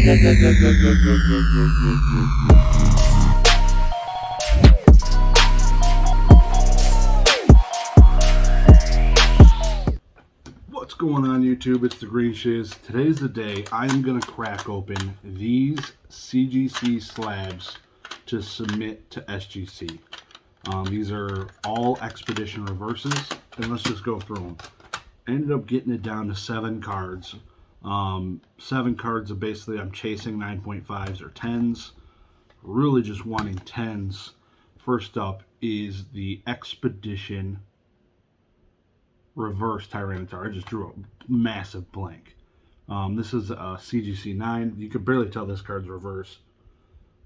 What's going on YouTube? It's Dagreenshiz. Today's the day I am going to crack open these CGC slabs to submit to SGC. These are all expedition reverses, and let's just go through them. Ended up getting it down to 7 cards. 7 cards of basically I'm chasing 9.5s or 10s. Really just wanting 10s. First up is the Expedition Reverse Tyranitar. I just drew a massive blank. This is a CGC 9. You could barely tell this card's reverse.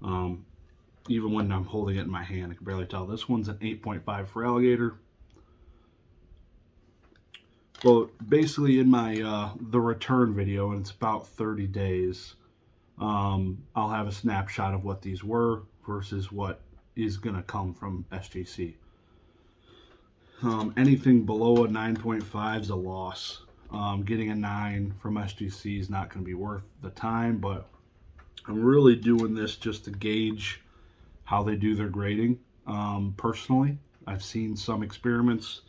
Even when I'm holding it in my hand, I can barely tell. This one's an 8.5 for Alligator. Well, basically in my the return video, and it's about 30 days, I'll have a snapshot of what these were versus what is going to come from SGC. Anything below a 9.5 is a loss. Getting a 9 from SGC is not going to be worth the time, but I'm really doing this just to gauge how they do their grading. Personally, I've seen some experiments,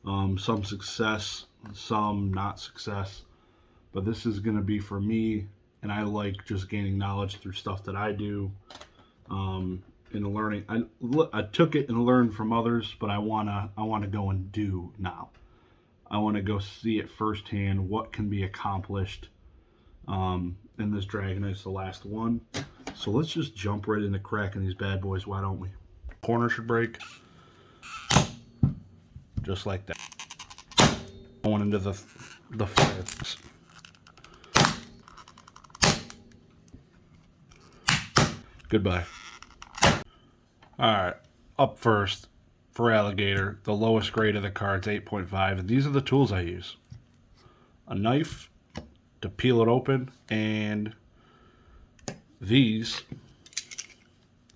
some success, some not success, but this is going to be for me, and I like just gaining knowledge through stuff that I do, and learning. I took it and learned from others, but I wanna go and do now. I want to go see it firsthand what can be accomplished in this Dragonite, the last one. So let's just jump right into cracking these bad boys. Why don't we? Corner should break just like that. Going into the fire. Goodbye. Alright, up first for Alligator, the lowest grade of the cards, 8.5, and these are the tools I use. A knife to peel it open, and these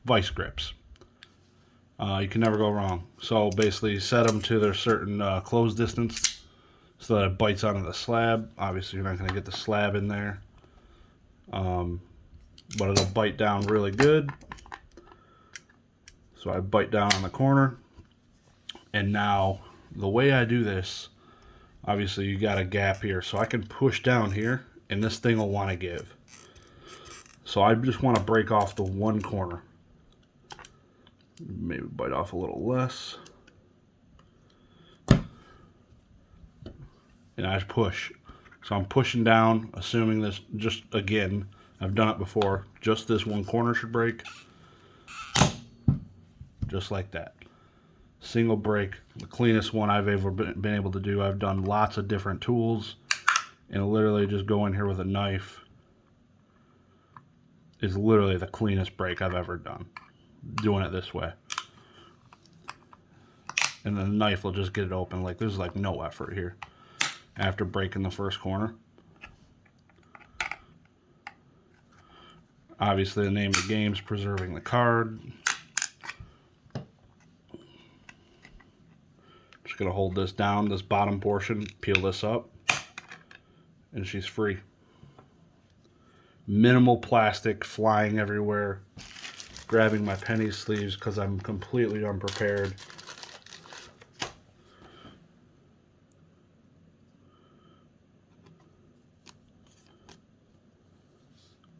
vice grips. You can never go wrong. So basically set them to their certain close distance so that it bites onto the slab. Obviously you're not going to get the slab in there, but it'll bite down really good. So I bite down on the corner, and now the way I do this, obviously you got a gap here, so I can push down here and this thing will want to give. So I just want to break off the one corner. Maybe bite off a little less. And I just push. So I'm pushing down, assuming this, just again, I've done it before, just this one corner should break. Just like that. Single break, the cleanest one I've ever been able to do. I've done lots of different tools, and literally just go in here with a knife is literally the cleanest break I've ever done. Doing it this way. And then the knife will just get it open. Like, there's like no effort here after breaking the first corner. Obviously the name of the game is preserving the card. Just gonna hold this down, this bottom portion, peel this up, and she's free. Minimal plastic flying everywhere. Grabbing my penny sleeves because I'm completely unprepared.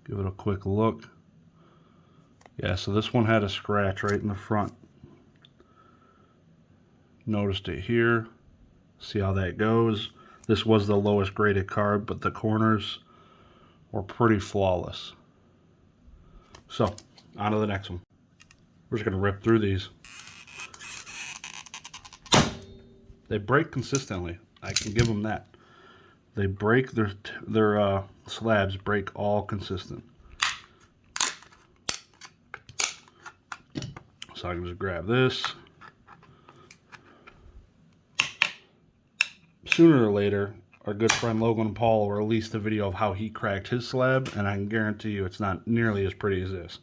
Give it a quick look. Yeah, so this one had a scratch right in the front. Noticed it here. See how that goes. This was the lowest graded card, but the corners were pretty flawless. So, on to the next one. We're just going to rip through these. They break consistently. I can give them that. They break, their slabs break all consistent. So I can just grab this. Sooner or later, our good friend Logan Paul will release a video of how he cracked his slab, and I can guarantee you it's not nearly as pretty as this.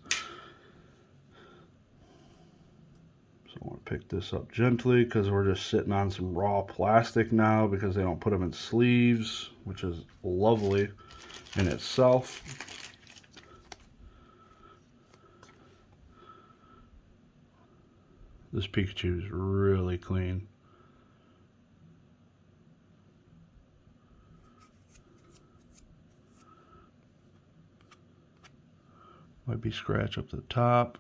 So I want to pick this up gently because we're just sitting on some raw plastic now because they don't put them in sleeves, which is lovely in itself. This Pikachu is really clean. Might be scratch up to the top.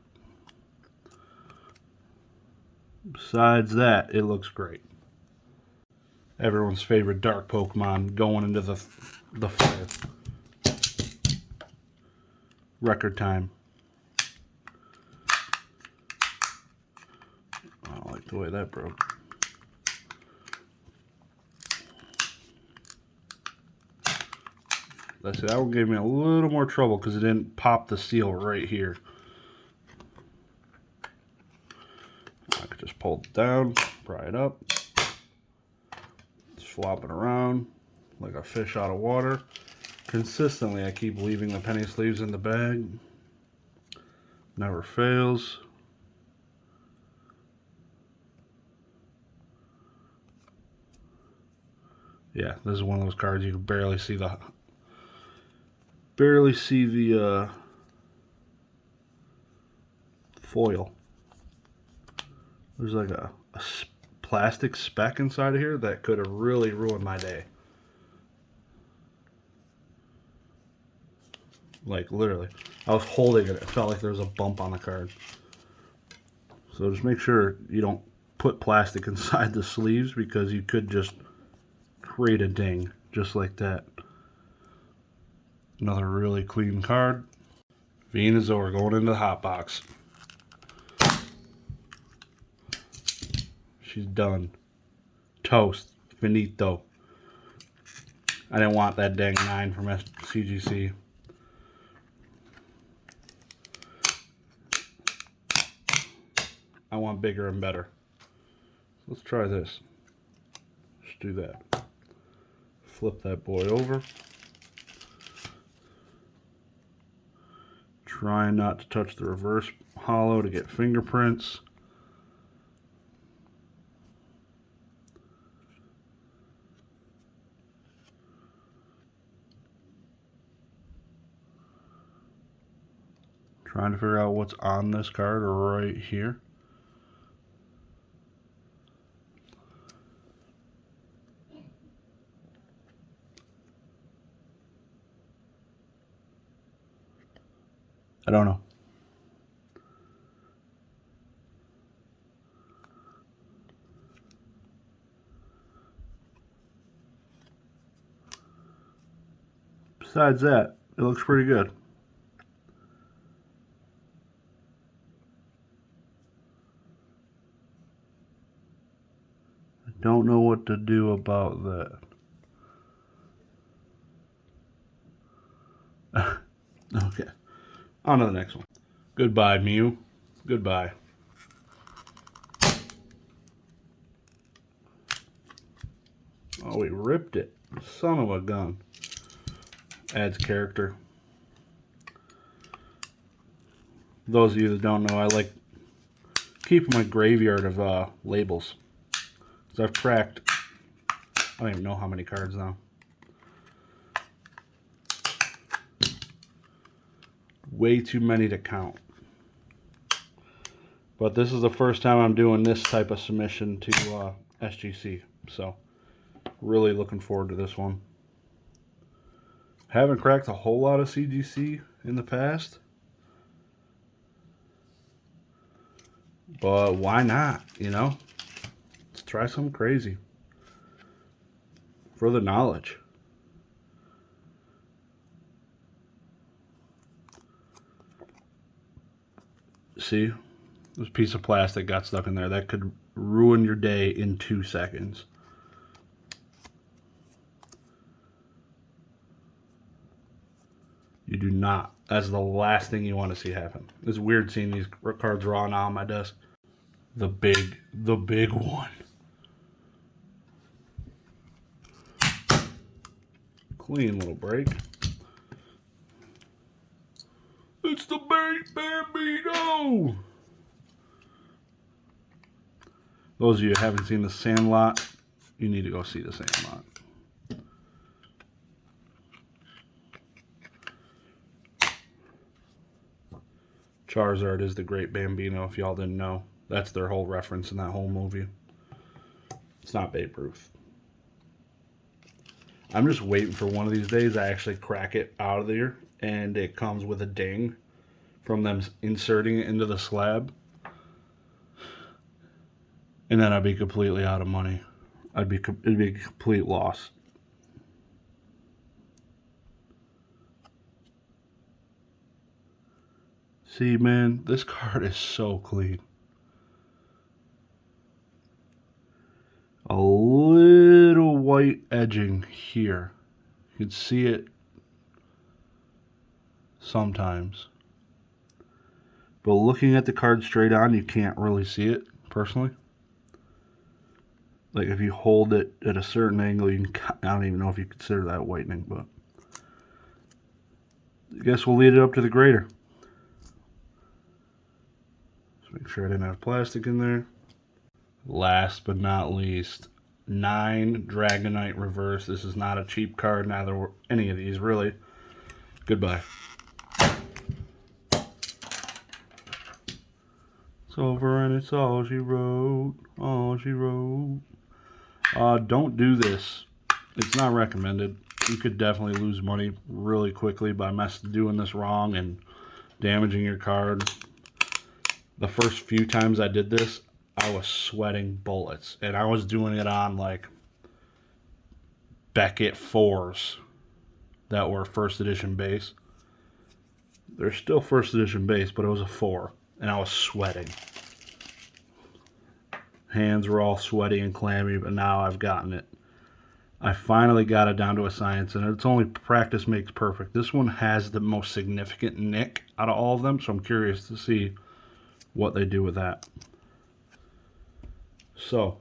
Besides that, it looks great. Everyone's favorite dark Pokemon going into the fire. Record time. I don't like the way that broke. Let's see, that one gave me a little more trouble because it didn't pop the seal right here. I could just pull it down, pry it up. It's flopping around like a fish out of water. Consistently, I keep leaving the penny sleeves in the bag. Never fails. Yeah, this is one of those cards you can barely see the foil. There's like a plastic speck inside of here that could have really ruined my day. Like literally, I was holding it. It felt like there was a bump on the card. So just make sure you don't put plastic inside the sleeves because you could just create a ding just like that. Another really clean card. Venusaur going into the hot box. She's done. Toast. Finito. I didn't want that dang 9 from CGC. I want bigger and better. Let's try this. Let's do that. Flip that boy over. Try not to touch the reverse hollow to get fingerprints. Trying to figure out what's on this card right here. I don't know. Besides that, it looks pretty good. I don't know what to do about that. Okay. On to the next one. Goodbye, Mew. Goodbye. Oh, we ripped it. Son of a gun. Adds character. Those of you that don't know, I like keeping my graveyard of labels. So I've cracked, I don't even know how many cards now. Way too many to count. But this is the first time I'm doing this type of submission to SGC. So, really looking forward to this one. Haven't cracked a whole lot of CGC in the past. But why not, you know? Let's try something crazy. For the knowledge. See? This piece of plastic got stuck in there. That could ruin your day in 2 seconds. You do not. That's the last thing you want to see happen. It's weird seeing these cards raw now on my desk. The big one. Clean little break. It's the bait Bambino! Those of you who haven't seen the Sandlot, you need to go see the Sandlot. Charizard is the great Bambino, if y'all didn't know. That's their whole reference in that whole movie. It's not Babe Ruth. I'm just waiting for one of these days I actually crack it out of there and it comes with a ding from them inserting it into the slab. And then I'd be completely out of money. It'd be a complete loss. See, man, this card is so clean. A little white edging here. You can see it sometimes. But looking at the card straight on, you can't really see it, personally. Like if you hold it at a certain angle, you can, I don't even know if you consider that whitening, but I guess we'll lead it up to the grader. Just make sure I didn't have plastic in there. Last but not least, 9 Dragonite Reverse. This is not a cheap card, neither were any of these really. Goodbye. It's over and it's all she wrote, all she wrote. Don't do this. It's not recommended. You could definitely lose money really quickly by doing this wrong and damaging your card. The first few times I did this, I was sweating bullets, and I was doing it on like Beckett 4s that were first edition base. They're still first edition base, but it was a 4, and I was sweating. Hands were all sweaty and clammy, but now I've gotten it. I finally got it down to a science, and it's only practice makes perfect. This one has the most significant nick out of all of them, so I'm curious to see what they do with that. So,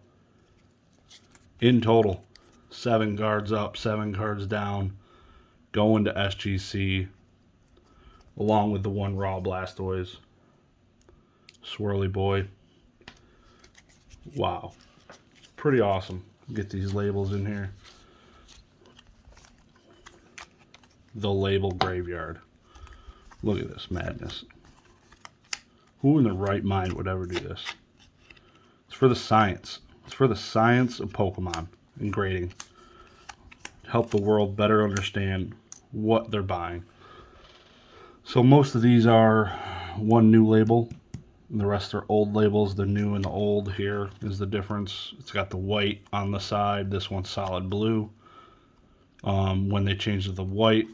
in total, 7 cards up, 7 cards down, going to SGC, along with the 1 Raw Blastoise. Swirly boy. Wow. Pretty awesome. Get these labels in here. The label graveyard. Look at this madness. Who in the right mind would ever do this? It's for the science. It's for the science of Pokemon and grading. Help the world better understand what they're buying. So most of these are 1 new label. And the rest are old labels. The new and the old here is the difference. It's got the white on the side. This one's solid blue. When they changed to the white,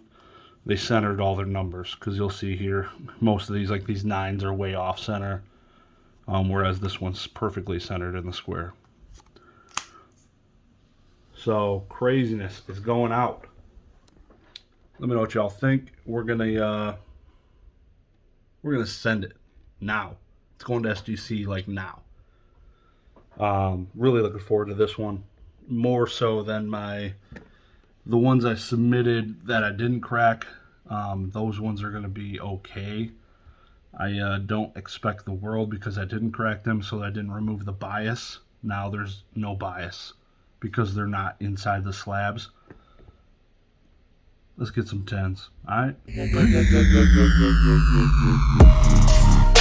they centered all their numbers. Because you'll see here, most of these, like these 9s are way off center. Whereas this one's perfectly centered in the square. So, craziness is going out. Let me know what y'all think. We're gonna send it now. It's going to SGC like now. Really looking forward to this one. More so than the ones I submitted that I didn't crack. Those ones are going to be okay. I don't expect the world because I didn't crack them, so I didn't remove the bias. Now there's no bias because they're not inside the slabs. Let's get some 10s. All right?